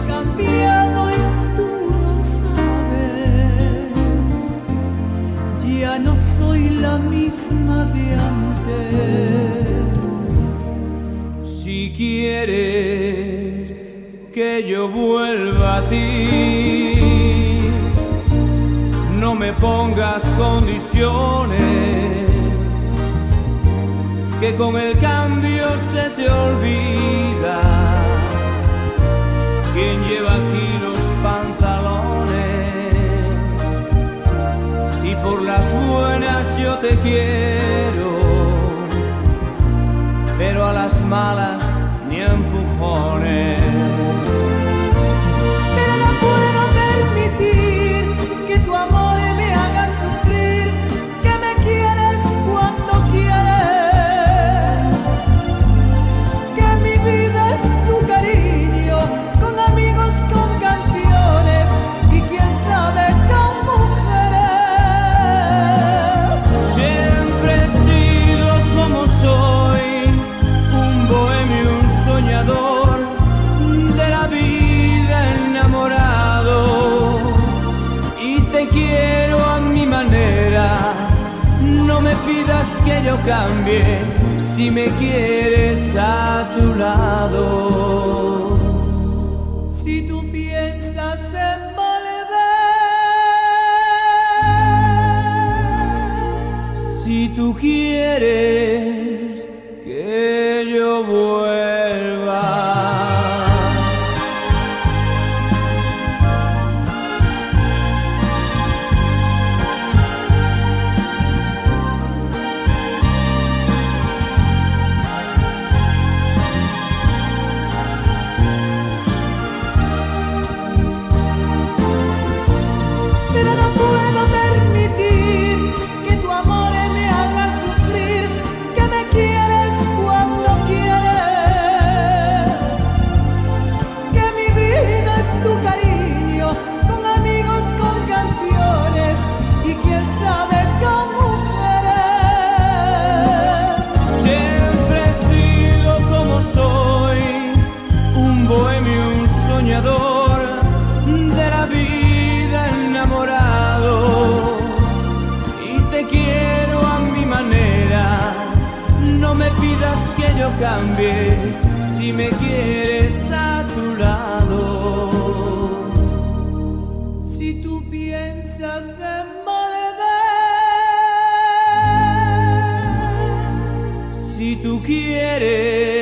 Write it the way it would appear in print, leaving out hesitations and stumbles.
cambiado y tú lo sabes. Ya no soy la misma de antes. Si quieres que yo vuelva a ti, no me pongas condiciones, que con el cambio se te olvida quién lleva aquí los pantalones. Y por las buenas yo te quiero, pero a las malas ni empujones. Pero no puedo permitir que tu amor me haga sufrir, que me quieres cuando quieres, que mi vida es tu cariño, con amigos, con canciones y quién sabe con mujeres. Siempre he sido como soy, un bohemio, un soñador, de la vida enamorado, y te quiero a mi manera. No me pidas que yo cambie si me quieres a tu lado. Si tú piensas en volver, si tú quieres que yo vuelva. Pero no puedo permitir que tu amor me haga sufrir, que me quieres cuando quieres, que mi vida es tu cariño, con amigos, con canciones y quién sabe con mujeres. Siempre he sido como soy, un bohemio, un soñador, de la vida enamorado, y te quiero a mi manera. No me pidas que yo cambie si me quieres a tu lado. Si tú piensas en volver, si tú quieres